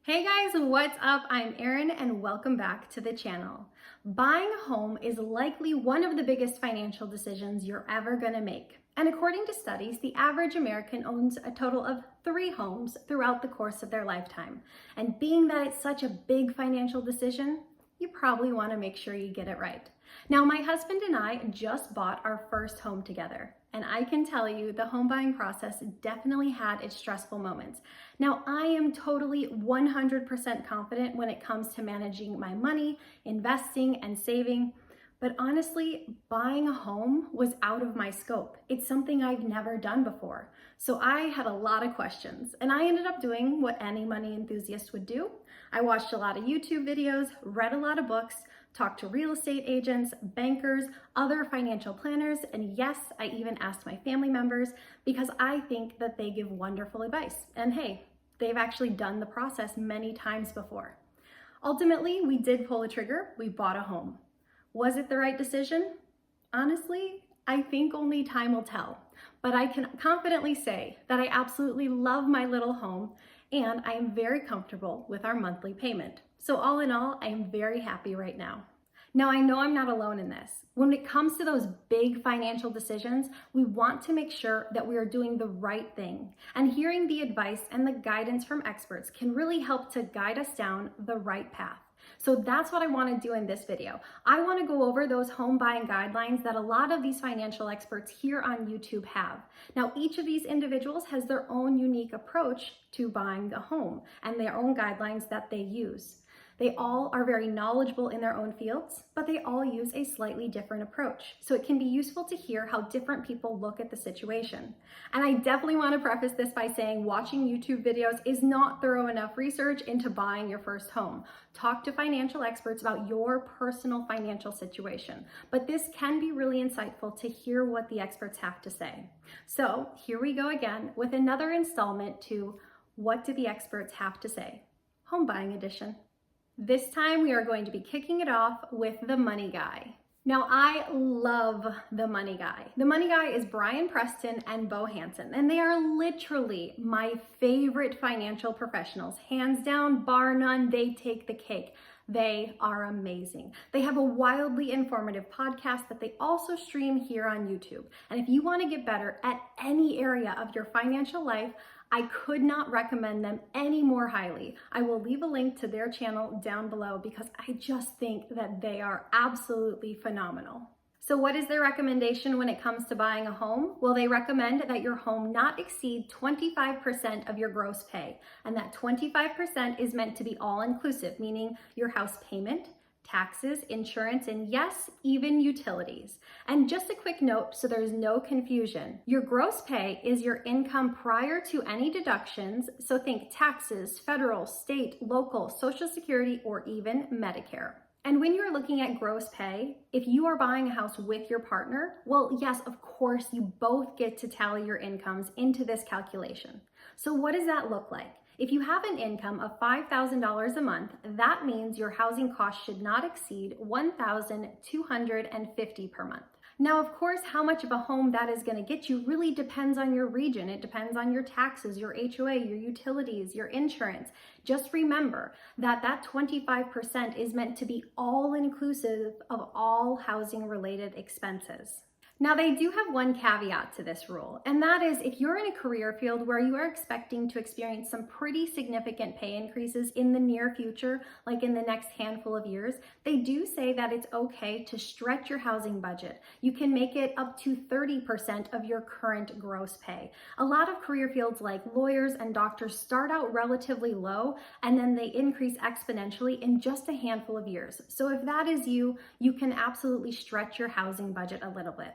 Hey guys, what's up? I'm Erin and welcome back to the channel. Buying a home is likely one of the biggest financial decisions you're ever gonna make. And according to studies, the average American owns a total of 3 homes throughout the course of their lifetime. And being that it's such a big financial decision, you probably wanna make sure you get it right. Now, my husband and I just bought our first home together. And I can tell you the home buying process definitely had its stressful moments. Now, I am totally 100% confident when it comes to managing my money, investing, and saving. But honestly, buying a home was out of my scope. It's something I've never done before. So I had a lot of questions, and I ended up doing what any money enthusiast would do. I watched a lot of YouTube videos, read a lot of books, talked to real estate agents, bankers, other financial planners, and yes, I even asked my family members because I think that they give wonderful advice. And hey, they've actually done the process many times before. Ultimately, we did pull the trigger. We bought a home. Was it the right decision? Honestly, I think only time will tell. But I can confidently say that I absolutely love my little home and I am very comfortable with our monthly payment. So all in all, I am very happy right now. Now, I know I'm not alone in this. When it comes to those big financial decisions, we want to make sure that we are doing the right thing. And hearing the advice and the guidance from experts can really help to guide us down the right path. So that's what I want to do in this video. I want to go over those home buying guidelines that a lot of these financial experts here on YouTube have. Now, each of these individuals has their own unique approach to buying a home and their own guidelines that they use. They all are very knowledgeable in their own fields, but they all use a slightly different approach. So it can be useful to hear how different people look at the situation. And I definitely want to preface this by saying watching YouTube videos is not thorough enough research into buying your first home. Talk to financial experts about your personal financial situation. But this can be really insightful to hear what the experts have to say. So here we go again with another installment to What Do the Experts Have to Say? Home Buying Edition. This time we are going to be kicking it off with the money guy. Now, I love the money guy. The money guy is Brian Preston and Bo Hansen, and they are literally my favorite financial professionals. Hands down, bar none, they take the cake. They are amazing. They have a wildly informative podcast that they also stream here on YouTube. And if you want to get better at any area of your financial life, I could not recommend them any more highly. I will leave a link to their channel down below because I just think that they are absolutely phenomenal. So what is their recommendation when it comes to buying a home? Well, they recommend that your home not exceed 25% of your gross pay. And that 25% is meant to be all-inclusive, meaning your house payment, taxes, insurance, and yes, even utilities. And just a quick note so there's no confusion. Your gross pay is your income prior to any deductions, so think taxes, federal, state, local, Social Security, or even Medicare. And when you're looking at gross pay, if you are buying a house with your partner, well, yes, of course, you both get to tally your incomes into this calculation. So what does that look like? If you have an income of $5,000 a month, that means your housing cost should not exceed $1,250 per month. Now, of course, how much of a home that is going to get you really depends on your region. It depends on your taxes, your HOA, your utilities, your insurance. Just remember that that 25% is meant to be all inclusive of all housing related expenses. Now, they do have one caveat to this rule, and that is if you're in a career field where you are expecting to experience some pretty significant pay increases in the near future, like in the next handful of years, they do say that it's okay to stretch your housing budget. You can make it up to 30% of your current gross pay. A lot of career fields like lawyers and doctors start out relatively low, and then they increase exponentially in just a handful of years. So if that is you, you can absolutely stretch your housing budget a little bit.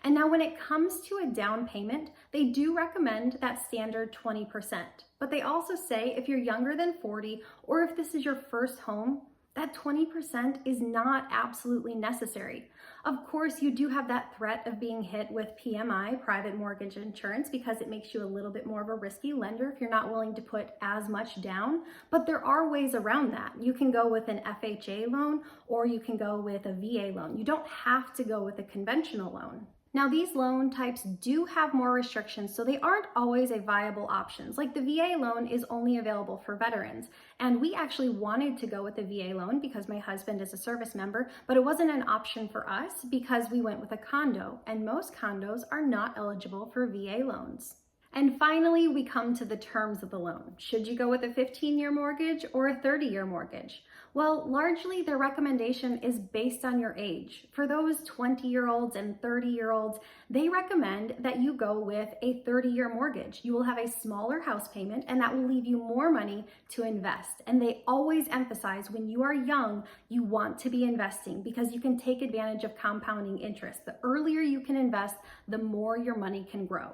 And now when it comes to a down payment, they do recommend that standard 20%. But they also say if you're younger than 40 or if this is your first home, that 20% is not absolutely necessary. Of course, you do have that threat of being hit with PMI, private mortgage insurance, because it makes you a little bit more of a risky lender if you're not willing to put as much down. But there are ways around that. You can go with an FHA loan or you can go with a VA loan. You don't have to go with a conventional loan. Now, these loan types do have more restrictions, so they aren't always a viable option. Like the VA loan is only available for veterans. And we actually wanted to go with the VA loan because my husband is a service member, but it wasn't an option for us because we went with a condo, and most condos are not eligible for VA loans. And finally, we come to the terms of the loan. Should you go with a 15-year mortgage or a 30-year mortgage? Well, largely their recommendation is based on your age. For those 20-year-olds and 30-year-olds, they recommend that you go with a 30-year mortgage. You will have a smaller house payment, and that will leave you more money to invest. And they always emphasize when you are young, you want to be investing because you can take advantage of compounding interest. The earlier you can invest, the more your money can grow.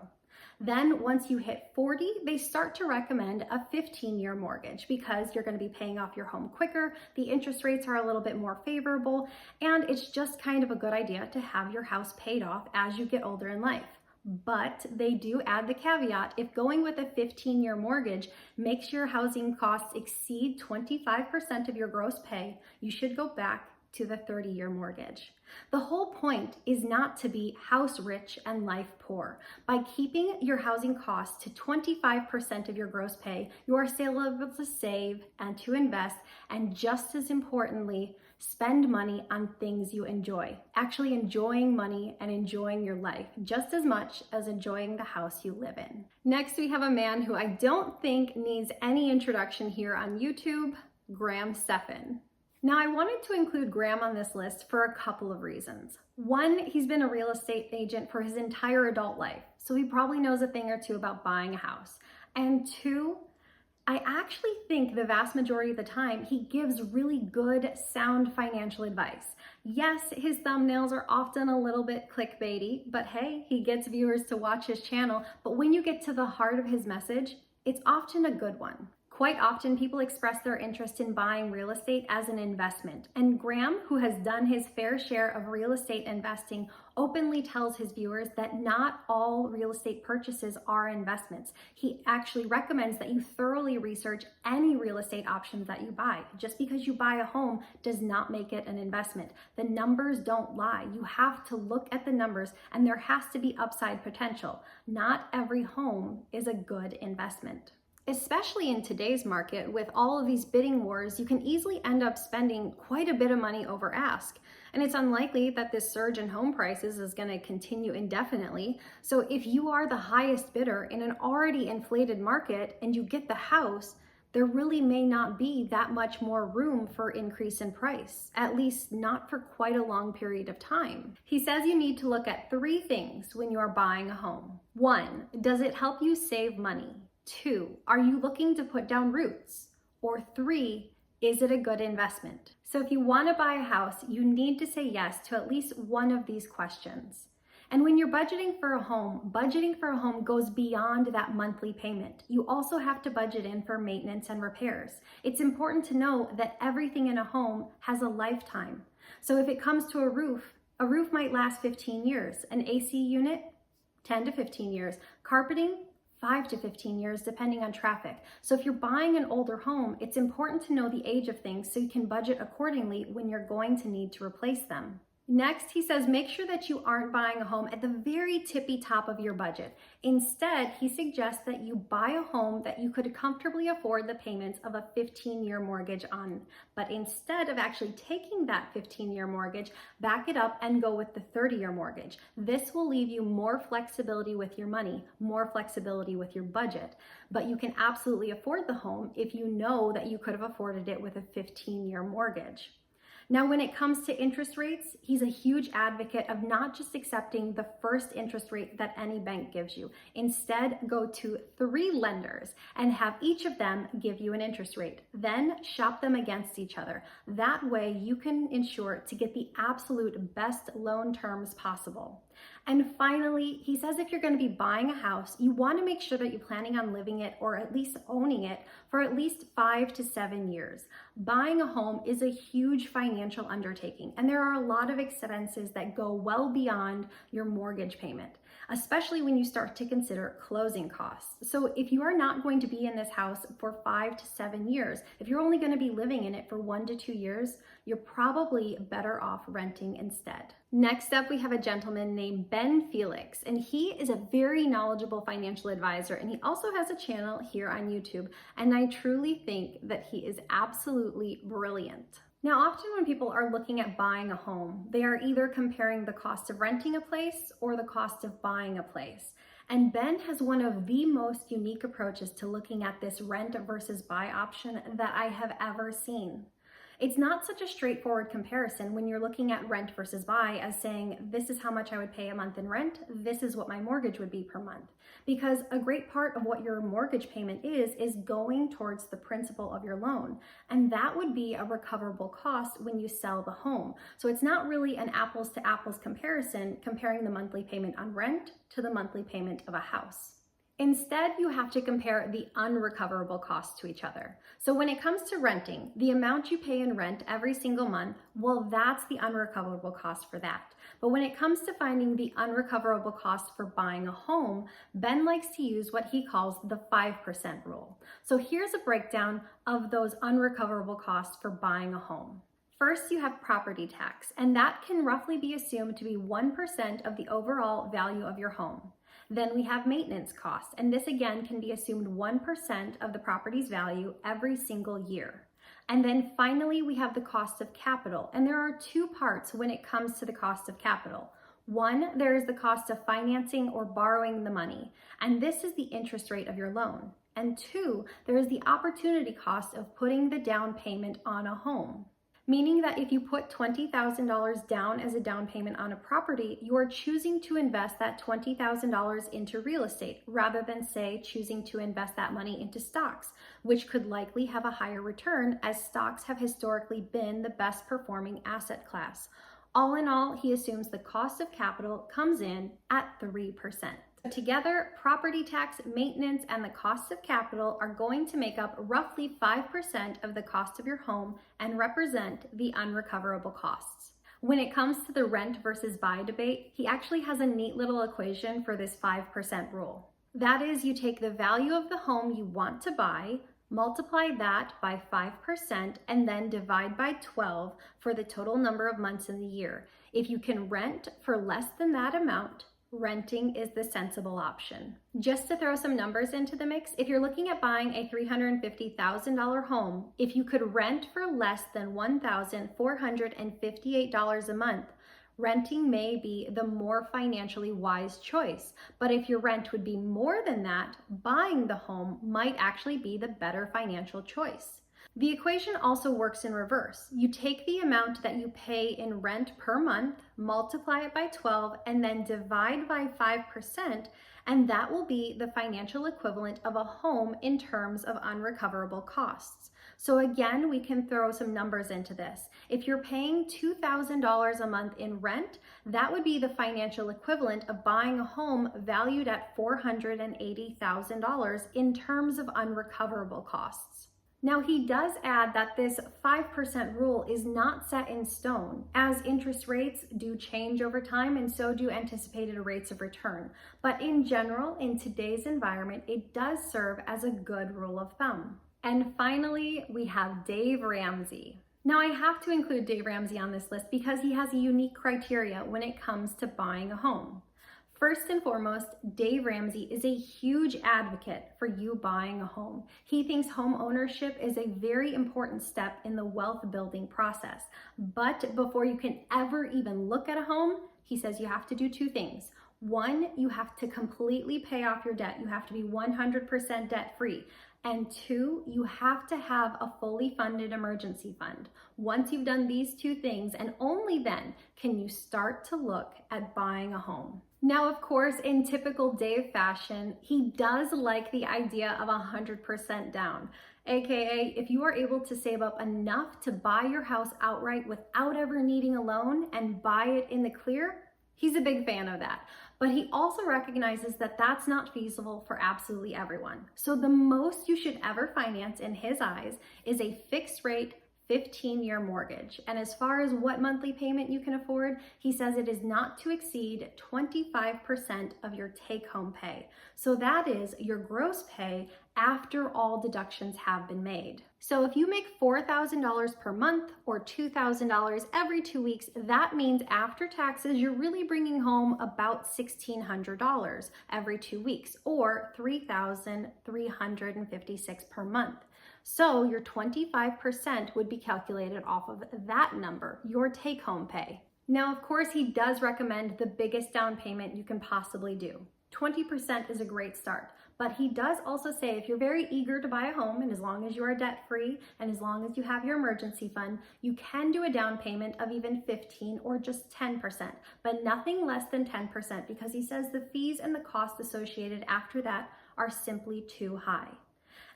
Then once you hit 40, they start to recommend a 15-year mortgage because you're going to be paying off your home quicker, the interest rates are a little bit more favorable, and it's just kind of a good idea to have your house paid off as you get older in life. But they do add the caveat, if going with a 15-year mortgage makes your housing costs exceed 25% of your gross pay, you should go back to the 30-year mortgage. The whole point is not to be house rich and life poor. By keeping your housing costs to 25% of your gross pay, you are still able to save and to invest, and just as importantly, spend money on things you enjoy. Actually enjoying money and enjoying your life just as much as enjoying the house you live in. Next, we have a man who I don't think needs any introduction here on YouTube, Stephan. Now, I wanted to include Graham on this list for a couple of reasons. One, he's been a real estate agent for his entire adult life, so he probably knows a thing or two about buying a house. And two, I actually think the vast majority of the time he gives really good, sound financial advice. Yes, his thumbnails are often a little bit clickbaity, but hey, he gets viewers to watch his channel. But when you get to the heart of his message, it's often a good one. Quite often, people express their interest in buying real estate as an investment. And Graham, who has done his fair share of real estate investing, openly tells his viewers that not all real estate purchases are investments. He actually recommends that you thoroughly research any real estate options that you buy. Just because you buy a home does not make it an investment. The numbers don't lie. You have to look at the numbers, and there has to be upside potential. Not every home is a good investment. Especially in today's market, with all of these bidding wars, you can easily end up spending quite a bit of money over ask. And it's unlikely that this surge in home prices is going to continue indefinitely. So if you are the highest bidder in an already inflated market and you get the house, there really may not be that much more room for increase in price, at least not for quite a long period of time. He says you need to look at 3 things when you are buying a home. 1, does it help you save money? 2, are you looking to put down roots? Or 3, is it a good investment? So if you want to buy a house, you need to say yes to at least one of these questions. And when you're budgeting for a home goes beyond that monthly payment. You also have to budget in for maintenance and repairs. It's important to know that everything in a home has a lifetime. So if it comes to a roof might last 15 years, an AC unit, 10 to 15 years, carpeting, 5 to 15 years, depending on traffic. So if you're buying an older home, it's important to know the age of things so you can budget accordingly when you're going to need to replace them. Next, he says, make sure that you aren't buying a home at the very tippy top of your budget. Instead, he suggests that you buy a home that you could comfortably afford the payments of a 15-year mortgage on. But instead of actually taking that 15-year mortgage, back it up and go with the 30-year mortgage. This will leave you more flexibility with your money, more flexibility with your budget. But you can absolutely afford the home if you know that you could have afforded it with a 15-year mortgage. Now, when it comes to interest rates, he's a huge advocate of not just accepting the first interest rate that any bank gives you. Instead, go to 3 lenders and have each of them give you an interest rate. Then shop them against each other. That way you can ensure to get the absolute best loan terms possible. And finally, he says if you're going to be buying a house, you want to make sure that you're planning on living it or at least owning it for at least 5 to 7 years. Buying a home is a huge financial undertaking, and there are a lot of expenses that go well beyond your mortgage payment. especially when you start to consider closing costs. So if you are not going to be in this house for 5 to 7 years, if you're only going to be living in it for 1 to 2 years, you're probably better off renting instead. Next up, we have a gentleman named Ben Felix, and he is a very knowledgeable financial advisor, and he also has a channel here on YouTube, and I truly think that he is absolutely brilliant. Now, often when people are looking at buying a home, they are either comparing the cost of renting a place or the cost of buying a place. And Ben has one of the most unique approaches to looking at this rent versus buy option that I have ever seen. It's not such a straightforward comparison when you're looking at rent versus buy as saying, this is how much I would pay a month in rent, this is what my mortgage would be per month. Because a great part of what your mortgage payment is going towards the principal of your loan. And that would be a recoverable cost when you sell the home. So it's not really an apples to apples comparison comparing the monthly payment on rent to the monthly payment of a house. Instead, you have to compare the unrecoverable costs to each other. So when it comes to renting, the amount you pay in rent every single month, well, that's the unrecoverable cost for that. But when it comes to finding the unrecoverable cost for buying a home, Ben likes to use what he calls the 5% rule. So here's a breakdown of those unrecoverable costs for buying a home. First, you have property tax, and that can roughly be assumed to be 1% of the overall value of your home. Then we have maintenance costs, and this again can be assumed 1% of the property's value every single year. And then finally, we have the cost of capital, and there are two parts when it comes to the cost of capital. One, there is the cost of financing or borrowing the money, and this is the interest rate of your loan. And two, there is the opportunity cost of putting the down payment on a home. Meaning that if you put $20,000 down as a down payment on a property, you are choosing to invest that $20,000 into real estate rather than, say, choosing to invest that money into stocks, which could likely have a higher return as stocks have historically been the best performing asset class. All in all, he assumes the cost of capital comes in at 3%. Together, property tax, maintenance, and the cost of capital are going to make up roughly 5% of the cost of your home and represent the unrecoverable costs. When it comes to the rent versus buy debate, he actually has a neat little equation for this 5% rule. That is, you take the value of the home you want to buy, multiply that by 5%, and then divide by 12 for the total number of months in the year. If you can rent for less than that amount, renting is the sensible option. Just to throw some numbers into the mix, if you're looking at buying a $350,000 home, if you could rent for less than $1,458 a month, renting may be the more financially wise choice. But if your rent would be more than that, buying the home might actually be the better financial choice. The equation also works in reverse. You take the amount that you pay in rent per month, multiply it by 12, and then divide by 5%, and that will be the financial equivalent of a home in terms of unrecoverable costs. So again, we can throw some numbers into this. If you're paying $2,000 a month in rent, that would be the financial equivalent of buying a home valued at $480,000 in terms of unrecoverable costs. Now, he does add that this 5% rule is not set in stone, as interest rates do change over time and so do anticipated rates of return. But in general, in today's environment, it does serve as a good rule of thumb. And finally, we have Dave Ramsey. Now, I have to include Dave Ramsey on this list because he has a unique criteria when it comes to buying a home. First and foremost, Dave Ramsey is a huge advocate for you buying a home. He thinks home ownership is a very important step in the wealth building process. But before you can ever even look at a home, he says you have to do two things. One, you have to completely pay off your debt. You have to be 100% debt free. And two, you have to have a fully funded emergency fund. Once you've done these two things, and only then can you start to look at buying a home. Now, of course, in typical Dave fashion, he does like the idea of 100% down. AKA, if you are able to save up enough to buy your house outright without ever needing a loan and buy it in the clear, he's a big fan of that. But he also recognizes that that's not feasible for absolutely everyone. So the most you should ever finance in his eyes is a fixed rate, 15-year mortgage. And as far as what monthly payment you can afford, he says it is not to exceed 25% of your take-home pay. So that is your gross pay after all deductions have been made. So if you make $4,000 per month or $2,000 every 2 weeks, that means after taxes, you're really bringing home about $1,600 every 2 weeks, or $3,356 per month. So your 25% would be calculated off of that number, your take-home pay. Now, of course, he does recommend the biggest down payment you can possibly do. 20% is a great start, but he does also say if you're very eager to buy a home, and as long as you are debt-free and as long as you have your emergency fund, you can do a down payment of even 15 or just 10%, but nothing less than 10%, because he says the fees and the costs associated after that are simply too high.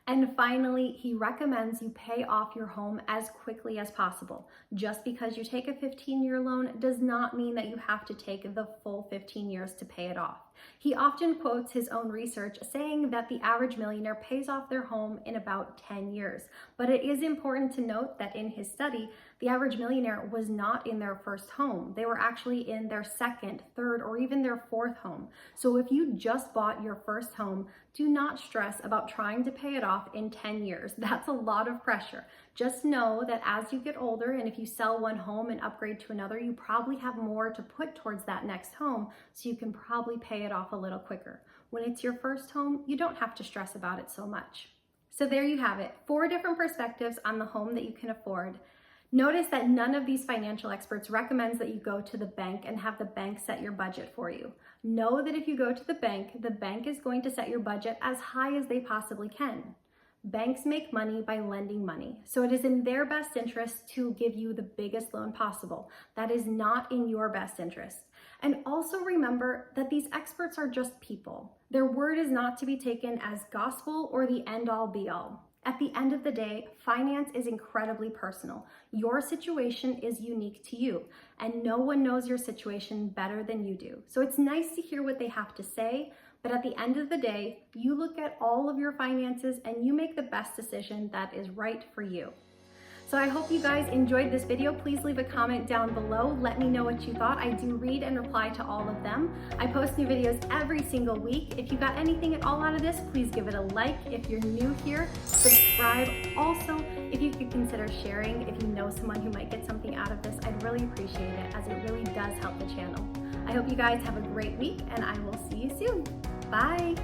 And finally, he recommends you pay off your home as quickly as possible. Just because you take a 15-year loan does not mean that you have to take the full 15 years to pay it off. He often quotes his own research saying that the average millionaire pays off their home in about 10 years. But it is important to note that in his study, the average millionaire was not in their first home. They were actually in their second, third, or even their fourth home. So if you just bought your first home, do not stress about trying to pay it off in 10 years. That's a lot of pressure. Just know that as you get older, and if you sell one home and upgrade to another, you probably have more to put towards that next home, so you can probably pay it off a little quicker. When it's your first home, you don't have to stress about it so much. So there you have it, 4 different perspectives on the home that you can afford. Notice that none of these financial experts recommends that you go to the bank and have the bank set your budget for you. Know that if you go to the bank is going to set your budget as high as they possibly can. Banks make money by lending money, so it is in their best interest to give you the biggest loan possible. That is not in your best interest. And also remember that these experts are just people. Their word is not to be taken as gospel or the end-all be-all. At the end of the day, finance is incredibly personal. Your situation is unique to you, and no one knows your situation better than you do. So it's nice to hear what they have to say, but at the end of the day, you look at all of your finances and you make the best decision that is right for you. So I hope you guys enjoyed this video. Please leave a comment down below. Let me know what you thought. I do read and reply to all of them. I post new videos every single week. If you got anything at all out of this, please give it a like. If you're new here, subscribe. Also, if you could consider sharing, if you know someone who might get something out of this, I'd really appreciate it, as it really does help the channel. I hope you guys have a great week, and I will see you soon. Bye.